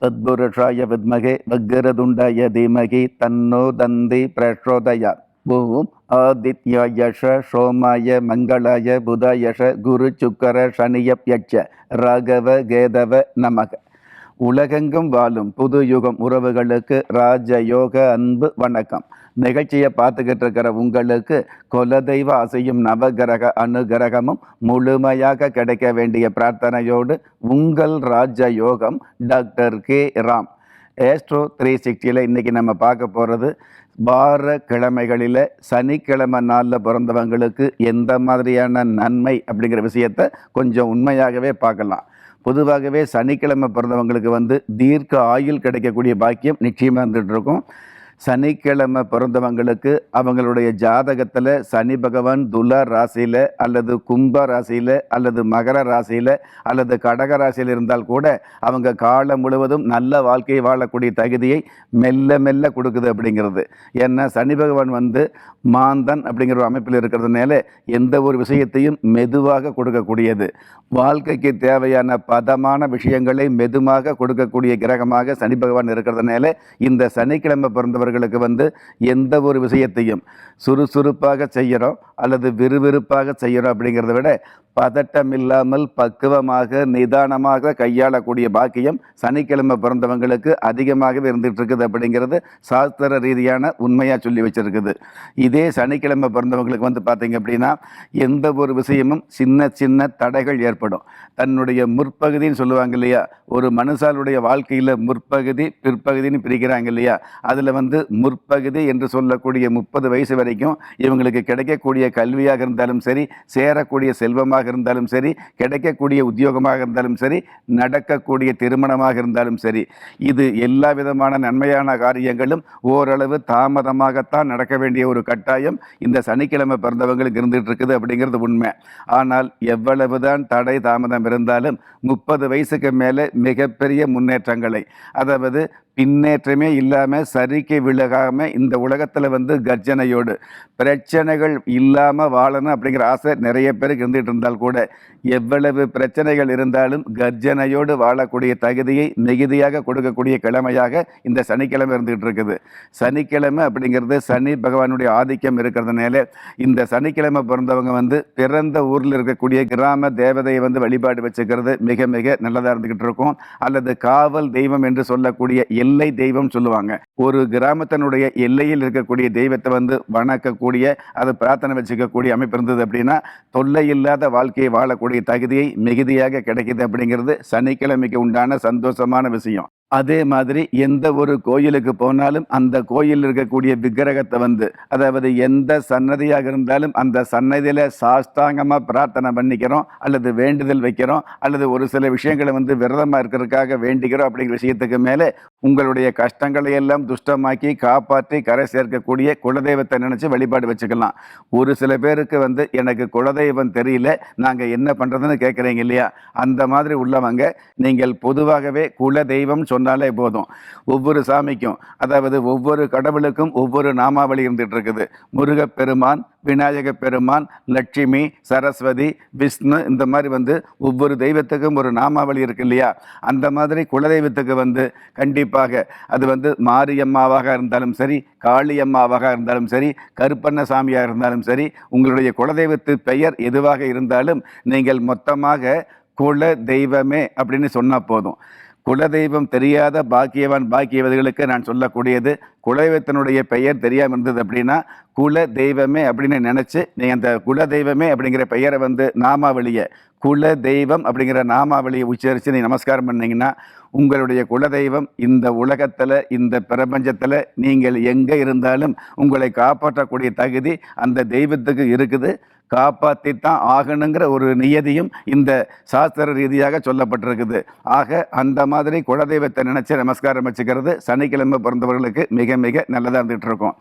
தத்புருஷாய வித்மகே வக்ரதுண்டாய தீமகி தன்னோ தந்தி பிரச்சோதயாத். ஓம் ஆதித்யாயஷ சோமாய மங்களாய புதாயஷ குரு சுக்கர சனியப்யட்ச ராகவ கேதவ நமக. உலகெங்கும் வாழும் புது யுகம் உறவுகளுக்கு ராஜயோக அன்பு வணக்கம். நிகழ்ச்சியை பார்த்துக்கிட்டு இருக்கிற உங்களுக்கு குலதெய்வ ஆசையும் நவகிரக அனுகிரகமும் முழுமையாக கிடைக்க வேண்டிய பிரார்த்தனையோடு உங்கள் ராஜயோகம் டாக்டர் கே ராம். ஏஸ்ட்ரோ 360 இன்றைக்கி நம்ம பார்க்க போகிறது வார கிழமைகளில் சனிக்கிழமை நாளில் பிறந்தவங்களுக்கு எந்த மாதிரியான நன்மை அப்படிங்கிற விஷயத்தை கொஞ்சம் உண்மையாகவே பார்க்கலாம். பொதுவாகவே சனிக்கிழமை பிறந்தவங்களுக்கு தீர்க்க ஆயுள் கிடைக்கக்கூடிய பாக்கியம் நிச்சயமாக இருந்துகிட்டு இருக்கும். சனிக்கிழமை பிறந்தவங்களுக்கு அவங்களுடைய ஜாதகத்தில் சனி பகவான் துலா ராசியில் அல்லது கும்ப ராசியில் அல்லது மகர ராசியில் அல்லது கடக ராசியில் இருந்தால் கூட அவங்க காலம் முழுவதும் நல்ல வாழ்க்கையை வாழக்கூடிய தகுதியை மெல்ல மெல்ல கொடுக்குது அப்படிங்கிறது. ஏன்னா சனி பகவான் மாந்தன் அப்படிங்கிற ஒரு அமைப்பில் இருக்கிறதுனால எந்த ஒரு விஷயத்தையும் மெதுவாக கொடுக்கக்கூடியது. வாழ்க்கைக்கு தேவையான பதமான விஷயங்களை மெதுவாக கொடுக்கக்கூடிய கிரகமாக சனி பகவான் இருக்கிறதுனால இந்த சனிக்கிழமை பிறந்தவர்களுக்கு எந்த ஒரு விஷயத்தையும் சுறுசுறுப்பாக செய்கிறோம் அல்லது விறுவிறுப்பாக செய்கிறோம் அப்படிங்கிறத விட பதட்டம் இல்லாமல் பக்குவமாக நிதானமாக கையாளக்கூடிய பாக்கியம் சனிக்கிழமை பிறந்தவங்களுக்கு அதிகமாகவே இருந்துகிட்டு இருக்குது அப்படிங்கிறது சாஸ்திர ரீதியான உண்மையாக சொல்லி வச்சுருக்குது. இதே சனிக்கிழமை பிறந்தவங்களுக்கு பார்த்தீங்க அப்படின்னா எந்த ஒரு விஷயமும் சின்ன சின்ன தடைகள் ஏற்படும். தன்னுடைய முற்பகுதின்னு சொல்லுவாங்க இல்லையா, ஒரு மனுஷாலுடைய வாழ்க்கையில் முற்பகுதி பிற்பகுதின்னு பிரிக்கிறாங்க இல்லையா, அதில் முற்பகுதி என்று சொல்லக்கூடிய 30 வயசு வரைக்கும் இவங்களுக்கு கிடைக்கக்கூடிய கல்வியாக இருந்தாலும் சரி, சேரக்கூடிய செல்வமாக இருந்தாலும் சரி, கிடைக்கக்கூடிய உத்தியோகமாக இருந்தாலும் சரி, நடக்கக்கூடிய திருமணமாக இருந்தாலும் சரி, இது எல்லா விதமான நன்மையான காரியங்களும் ஓரளவு தாமதமாகத்தான் நடக்க வேண்டிய ஒரு கட்டாயம் இந்த சனிக்கிழமை பிறந்தவங்களுக்கு இருந்துகிட்டு இருக்குது அப்படிங்கிறது உண்மை. ஆனால் எவ்வளவுதான் தடை தாமதம் இருந்தாலும் 30 வயசுக்கு மேலே மிகப்பெரிய முன்னேற்றங்களை, அதாவது பின்னேற்றமே இல்லாமல் சரிக்கு விலகாமல் இந்த உலகத்தில் கர்ஜனையோடு பிரச்சனைகள் இல்லாமல் வாழணும் அப்படிங்கிற ஆசை நிறைய பேருக்கு இருந்துகிட்டு இருந்தால் கூட எவ்வளவு பிரச்சனைகள் இருந்தாலும் கர்ஜனையோடு வாழக்கூடிய தகுதியை மிகுதியாக கொடுக்கக்கூடிய கிழமையாக இந்த சனிக்கிழமை இருந்துகிட்டு இருக்குது. சனிக்கிழமை அப்படிங்கிறது சனி பகவானுடைய ஆதிக்கம் இருக்கிறதுனால இந்த சனிக்கிழமை பிறந்தவங்க பிறந்த ஊரில் இருக்கக்கூடிய கிராம தேவதையை வழிபாடு வச்சுக்கிறது மிக மிக நல்லதாக இருந்துகிட்டு இருக்கும். அல்லது காவல் தெய்வம் என்று சொல்லக்கூடிய எல்லை தெய்வம் சொல்லுவாங்க. ஒரு கிராமத்தினுடைய எல்லையில் இருக்கக்கூடிய தெய்வத்தை வணக்கக்கூடிய, அதை பிரார்த்தனை வச்சுக்கக்கூடிய அமைப்பு இருந்தது அப்படின்னா தொல்லை இல்லாத வாழ்க்கையை வாழக்கூடிய தகுதியை மிகுதியாக கிடைக்குது அப்படிங்கிறது சனிக்கிழமைக்கு உண்டான சந்தோஷமான விஷயம். அதே மாதிரி எந்த ஒரு கோயிலுக்கு போனாலும் அந்த கோயிலில் இருக்கக்கூடிய விக்கிரகத்தை அதாவது எந்த சன்னதியாக இருந்தாலும் அந்த சன்னதியில் சாஷ்டாங்கமாக பிரார்த்தனை பண்ணிக்கிறோம் அல்லது வேண்டுதல் வைக்கிறோம் அல்லது ஒரு சில விஷயங்களை விரதமாக இருக்கிறதுக்காக வேண்டிக்கிறோம் அப்படிங்கிற விஷயத்துக்கு மேலே உங்களுடைய கஷ்டங்களை எல்லாம் துஷ்டமாக்கி காப்பாற்றி கரை சேர்க்கக்கூடிய குலதெய்வத்தை நினச்சி வழிபாடு வச்சுக்கலாம். ஒரு சில பேருக்கு எனக்கு குலதெய்வம் தெரியல, நாங்கள் என்ன பண்ணுறதுன்னு கேட்குறீங்க இல்லையா, அந்த மாதிரி உள்ளவங்க நீங்கள் பொதுவாகவே குலதெய்வம் சொன்னாலே போதும். ஒவ்வொரு சாமிக்கும், அதாவது ஒவ்வொரு கடவுளுக்கும் ஒவ்வொரு நாமாவளி இருந்துகிட்டு இருக்குது. முருகப்பெருமான், விநாயக பெருமான், லட்சுமி, சரஸ்வதி, விஷ்ணு, இந்த மாதிரி ஒவ்வொரு தெய்வத்துக்கும் ஒரு நாமாவளி இருக்கு இல்லையா. அந்த மாதிரி குலதெய்வத்துக்கு கண்டிப்பாக அது மாரியம்மாவாக இருந்தாலும் சரி, காளியம்மாவாக இருந்தாலும் சரி, கருப்பண்ண சாமியாக இருந்தாலும் சரி, உங்களுடைய குலதெய்வத்து பெயர் எதுவாக இருந்தாலும் நீங்கள் மொத்தமாக குல தெய்வமே அப்படின்னு சொன்னால் போதும். குலதெய்வம் தெரியாத பாக்கியவதிகளுக்கு நான் சொல்லக்கூடியது, குலதெய்வத்தினுடைய பெயர் தெரியாமல் இருந்தது அப்படின்னா குல தெய்வமே அப்படின்னு நினச்சி நீங்கள் அந்த குலதெய்வமே அப்படிங்கிற பெயரை நாமாவளியை, குல தெய்வம் அப்படிங்கிற நாமாவளியை உச்சரித்து நீங்கள் நமஸ்காரம் பண்ணிங்கன்னா உங்களுடைய குலதெய்வம் இந்த உலகத்தில் இந்த பிரபஞ்சத்தில் நீங்கள் எங்கே இருந்தாலும் உங்களை காப்பாற்றக்கூடிய தகுதி அந்த தெய்வத்துக்கு இருக்குது. காப்பாற்றித்தான் ஆகணுங்கிற ஒரு நியதியும் இந்த சாஸ்திர ரீதியாக சொல்லப்பட்டிருக்குது. ஆக அந்த மாதிரி குலதெய்வத்தை நினச்சி நமஸ்காரம் வச்சுக்கிறது சனிக்கிழமை பிறந்தவர்களுக்கு மிக மிக நல்லதாக இருந்துகிட்டு இருக்கும்.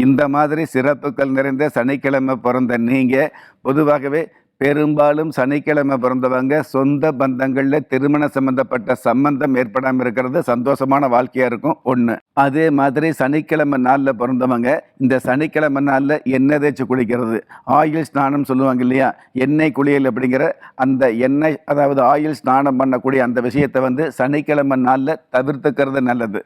இந்த மாதிரி சிறப்புகள் நிறைந்த சனிக்கிழமை பிறந்த நீங்கள் பொதுவாகவே பெரும்பாலும் சனிக்கிழமை பிறந்தவங்க சொந்த பந்தங்களில் திருமண சம்பந்தப்பட்ட சம்பந்தம் ஏற்படாமல் இருக்கிறது சந்தோஷமான வாழ்க்கையாக இருக்கும் ஒன்று. அதே மாதிரி சனிக்கிழமை நாளில் பிறந்தவங்க இந்த சனிக்கிழமை நாளில் எண்ணெய் தேய்ச்சி குளிக்கிறது, ஆயில் ஸ்நானம் சொல்லுவாங்க இல்லையா, எண்ணெய் குளியல் அப்படிங்கிற அந்த எண்ணெய், அதாவது ஆயில் ஸ்நானம் பண்ணக்கூடிய அந்த விஷயத்தை சனிக்கிழமை நாளில் தவிர்த்துக்கிறது நல்லது.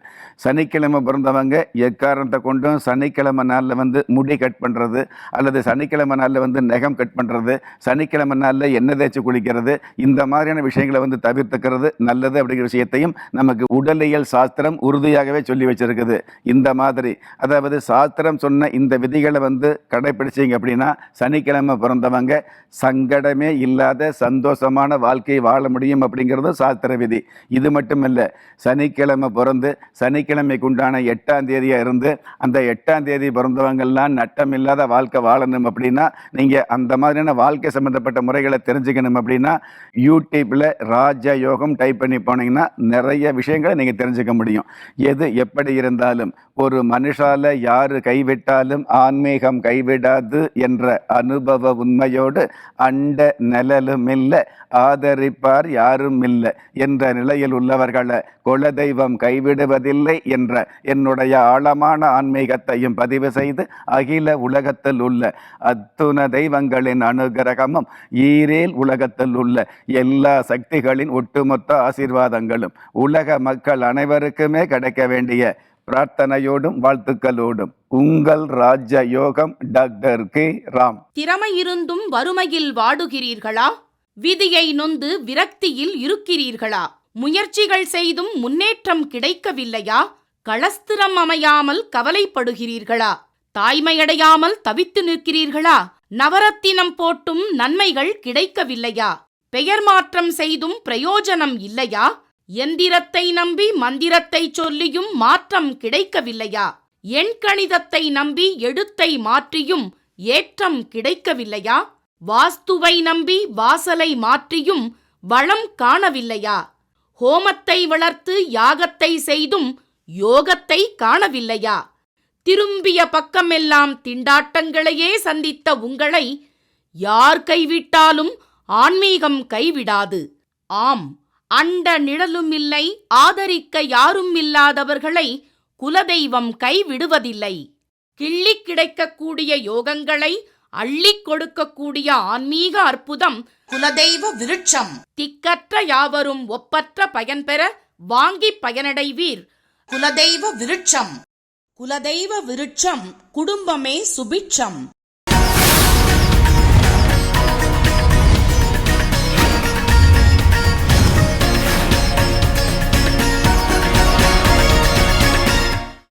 சனிக்கிழமை பிறந்தவங்க எக்காரணத்தை கொண்டும் சனிக்கிழமை நாளில் முடி கட் பண்ணுறது அல்லது சனிக்கிழமை நாளில் நகம் கட் பண்ணுறது, சனிக்கிழமை நாளில் எண்ணெய் தேய்ச்சி குளிக்கிறது, இந்த மாதிரியான விஷயங்களை தவிர்த்துக்கிறது நல்லது அப்படிங்கிற விஷயத்தையும் நமக்கு உடலியல் சாஸ்திரம் உறுதியாகவே சொல்லி வச்சிருக்குது. இந்த மாதிரி அதாவது சாஸ்திரம் சொன்ன இந்த விதிகளை கடைப்பிடிச்சிங்க அப்படின்னா சனிக்கிழமை பிறந்தவங்க சங்கடமே இல்லாத சந்தோஷமான வாழ்க்கை வாழ முடியும் அப்படிங்கிறது சாஸ்திர விதி. இது மட்டும் இல்லை, சனிக்கிழமை பிறந்து சனிக்கிழமைக்கு உண்டான 8ஆம் தேதியாக இருந்து அந்த 8ஆம் தேதி பிறந்தவங்கள்லாம் நட்டம் இல்லாத வாழ்க்கை வாழணும் அப்படின்னா நீங்கள் அந்த மாதிரியான வாழ்க்கை சம்பந்தப்பட்ட முறைகளை தெரிஞ்சுக்கணும் அப்படின்னா யூடியூப்பில் ராஜயோகம் டைப் பண்ணி போனீங்கன்னா நிறைய விஷயங்களை நீங்கள் தெரிஞ்சுக்க முடியும். எது எப்படி இருந்தாலும் ஒரு மனுஷால யாரு கைவிட்டாலும் ஆன்மீகம் கைவிடாது என்ற அனுபவ உண்மையோடு அண்ட நிழலும் இல்லை, ஆதரிப்பார் யாரும் இல்லை என்ற நிலையில் உள்ளவர்களை குலதெய்வம் கைவிடுவதில்லை என்ற என்னுடைய ஆழமான ஆன்மீகத்தையும் பதிவு செய்து அகில உலகத்தில் உள்ள அத்துண தெய்வங்களின் அனுகிரகமும் ஈரேல் உலகத்தில் உள்ள எல்லா சக்திகளின் ஒட்டுமொத்த ஆசீர்வாதங்களும் உலக மக்கள் அனைவருக்குமே கிடைக்க வேண்டிய பிரார்த்தனையோடும் வாழ்த்துக்களோடும் உங்கள் ராஜ யோகம் டாக்டர் கே ராம். திறமை இருந்தும் வறுமையில் வாடுகிறீர்களா? விதியை நொந்து விரக்தியில் இருக்கிறீர்களா? முயற்சிகள் செய்தும் முன்னேற்றம் கிடைக்கவில்லையா? களஸ்திரம் அமையாமல் கவலைப்படுகிறீர்களா? தாய்மையடையாமல் தவித்து நிற்கிறீர்களா? நவரத்தினம் போட்டும் நன்மைகள் கிடைக்கவில்லையா? பெயர் மாற்றம் செய்தும் பிரயோஜனம் இல்லையா? எந்திரத்தை நம்பி மந்திரத்தை சொல்லியும் மாற்றம் கிடைக்கவில்லையா? எண்கணிதத்தை நம்பி எழுத்தை மாற்றியும் ஏற்றம் கிடைக்கவில்லையா? வாஸ்துவை நம்பி வாசலை மாற்றியும் வளம் காணவில்லையா? ஹோமத்தை வளர்த்து யாகத்தை செய்தும் யோகத்தை காணவில்லையா? திரும்பிய பக்கமெல்லாம் திண்டாட்டங்களையே சந்தித்த உங்களை யார் கைவிட்டாலும் ஆன்மீகம் கைவிடாது. ஆம், அண்ட நிழலும் இல்லை, ஆதரிக்க யாரும் இல்லாதவர்களை குலதெய்வம் கைவிடுவதில்லை. கிள்ளி கிடைக்கக்கூடிய யோகங்களை அள்ளிக் கொடுக்கக்கூடிய ஆன்மீக அற்புதம் குலதெய்வ விருட்சம். திக்கற்ற யாவரும் ஒப்பற்ற பயன்பெற வாங்கி பயனடைவீர். குலதெய்வ விருட்சம். குலதெய்வ விருட்சம் குடும்பமே சுபிட்சம்.